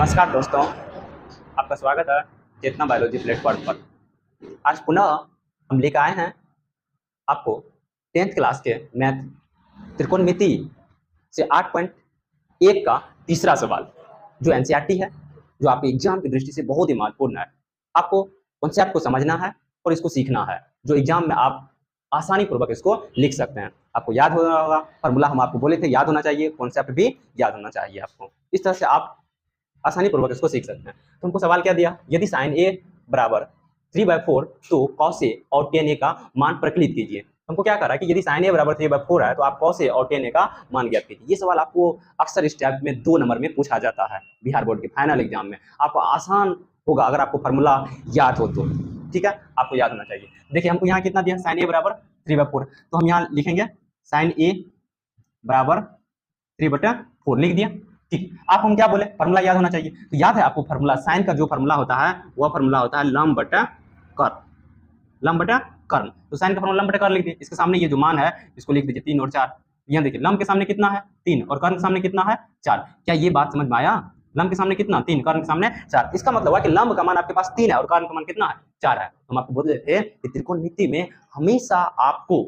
नमस्कार दोस्तों, आपका स्वागत है चेतना बायोलॉजी प्लेटफॉर्म पर। आज पुनः हम लेकर आए हैं आपको 10th क्लास के मैथ त्रिकोणमिति से 8.1 का तीसरा सवाल, जो एनसीईआरटी है, जो आपके एग्जाम की दृष्टि से बहुत ही महत्वपूर्ण है। आपको कॉन्सेप्ट को समझना है और इसको सीखना है, जो एग्जाम में आप आसानी पूर्वक इसको लिख सकते हैं। आपको याद होगा, फॉर्मूला हम आपको बोले थे याद होना चाहिए, कॉन्सेप्ट भी याद होना चाहिए आपको। इस तरह से आप आसानी पूर्वक इसको सीख सकते हैं। तो हमको सवाल क्या दिया, यदि साइन ए बराबर 3/4 तो कॉस ए और tan ए का मान प्रकलित कीजिए। हमको क्या कर रहा है कि यदि साइन ए बराबर 3/4 है तो आप कॉस ए और tan ए का मान ज्ञात कीजिए। ये सवाल आपको अक्सर इस टाइप में 2 नंबर में पूछा जाता है बिहार बोर्ड के फाइनल एग्जाम में। आपको आसान होगा अगर आपको फॉर्मूला याद हो तो, ठीक है, आपको याद होना चाहिए। देखिए हमको यहाँ कितना दिया, साइन ए बराबर 3/4, तो हम यहाँ लिखेंगे साइन ए बराबर 3/4 लिख दिया। ठीक, आप हम क्या बोले, फार्मूला याद होना चाहिए। तो याद है आपको फार्मूला, साइन का जो फार्मूला होता है वह फार्मूला होता है लंब बटा कर्ल, लंब बटा कर्ल। तो साइन का फार्मूला लंब बटा कर्ल लिख दिए। इसके सामने ये जो मान है इसको लिख दीजिए 3 और 4। यहाँ देखिए लंब के सामने कितना है 3 और कर्ल के सामने कितना है 4। क्या ये बात समझ में आया? लंब के सामने कितना 3, कर्ल के सामने 4। इसका मतलब हुआ कि लंब का मान आपके पास 3 है और कर्ल का मान कितना है 4 है। हम आपको बोल रहे थे कि त्रिकोणमिति में हमेशा आपको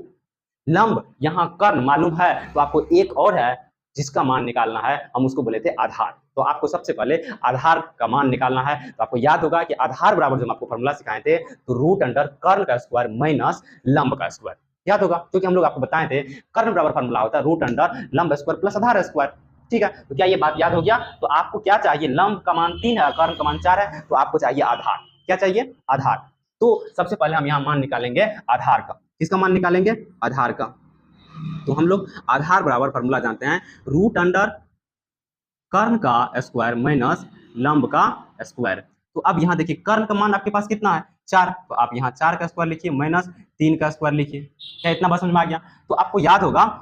लंब यहाँ कर्ल मालूम है तो आपको एक और है जिसका मान निकालना है, हम उसको बोले थे आधार। तो आपको सबसे पहले आधार का मान निकालना है। तो आपको याद होगा कि आधार बराबर जो हम आपको फॉर्मूला सिखाए थे तो रूट अंडर कर्ल का स्क्वायर माइनस लंब का स्क्वायर, याद होगा, क्योंकि हम लोग आपको बताए थे कर्ल बराबर फॉर्मूला होता है रूट अंडर लंब स्क्वायर प्लस आधार स्क्वायर। ठीक है, तो क्या ये बात याद हो गया? तो आपको क्या चाहिए, लंब का मान 3 है, कर्ल का मान 4 है, तो आपको चाहिए आधार। क्या चाहिए? आधार। तो सबसे पहले हम यहाँ मान निकालेंगे आधार का। किसका मान निकालेंगे? आधार का। तो हम लोग आधार बराबर फॉर्मूला जानते हैं रूट अंडर कर्ल का स्क्वायर माइनस लंब का स्क्वायर। तो अब यहाँ देखिए कर्ल का मान आपके पास कितना है 4, तो आप यहाँ 4 का स्क्वायर लिखिए माइनस 3 का स्क्वायर लिखिए। क्या इतना बात समझ में आ गया? तो आपको याद होगा,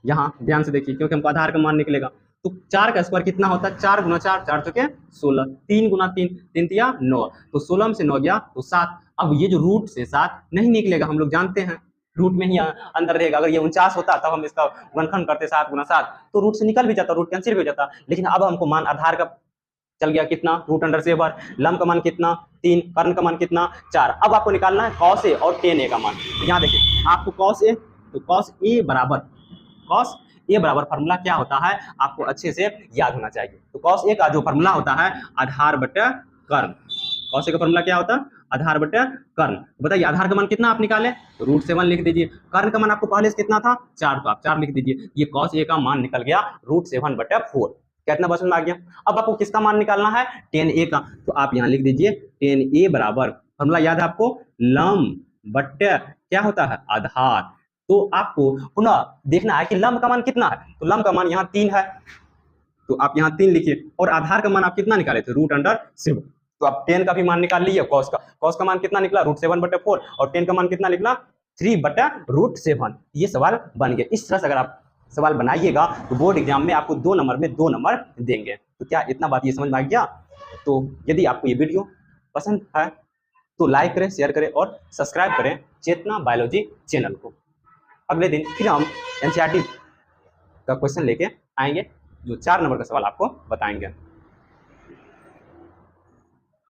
यहाँ ध्यान से देखिए क्योंकि हमको आधार का मान निकलेगा। तो 4 का स्क्वायर कितना होता है, 4 गुना 4, 4 चौके 16, 3 गुना 3, 3 तिया 9, तो 16 में से 9 गया तो 7। अब ये जो रूट से 7 नहीं निकलेगा, हम लोग जानते हैं रूट में ही अंदर रहेगा। अगर ये 49 होता तब हम इसका गुणनखंड करते 7 गुना 7, तो रूट से निकल भी जाता, रूट कैंसिल भी हो जाता। लेकिन अब हमको मान आधार का चल गया कितना, रूट अंडर से बार, लंब का मान कितना 3, कर्ल का मान कितना 4। अब आपको निकालना है कॉस ए और tan ए का मान। यहाँ देखिए आपको कॉस ए, तो कॉस ए बराबर फार्मूला क्या होता है आपको अच्छे से याद होना चाहिए। तो कॉस ए का जो फार्मूला होता है आधार बटा कर्ल। कॉस ए का फार्मूला क्या होता है? आधार बटा कर्ल। बताइए आधार का मान कितना आप निकालें, तो रूट 7 लिख दीजिए। कर्ल का मान आपको पहले से कितना था 4, तो आप 4 लिख दीजिए। ये कॉस ए का मान निकल गया रूट 7/4। कितना बस में आ गया? अब आपको किसका मान निकालना है? tan ए का। तो आप यहाँ लिख दीजिए tan ए बराबर, फार्मूला याद है आपको, लंब बटा क्या होता है आधार। तो आपको पुनः देखना है कि लंब का मान कितना है, तो लंब का मान यहाँ 3 है, तो आप यहाँ 3 लिखिए। और आधार का मान आप कितना निकाले थे, रूट अंडर 7। तो आप tan का भी मान निकाल लीजिए, कॉस का मान कितना निकला रूट 7/4, और tan का मान कितना निकला 3/√7। ये सवाल बन गया। इस तरह से अगर आप सवाल बनाइएगा तो बोर्ड एग्जाम में आपको 2 नंबर में 2 नंबर देंगे। तो क्या इतना बात ये समझ में आ गया? तो यदि आपको ये वीडियो पसंद है तो लाइक करें, शेयर करें और सब्सक्राइब करें चेतना बायोलॉजी चैनल को। अगले दिन फिर हम एनसीईआरटी का क्वेश्चन लेके आएंगे, जो 4 नंबर का सवाल आपको बताएंगे।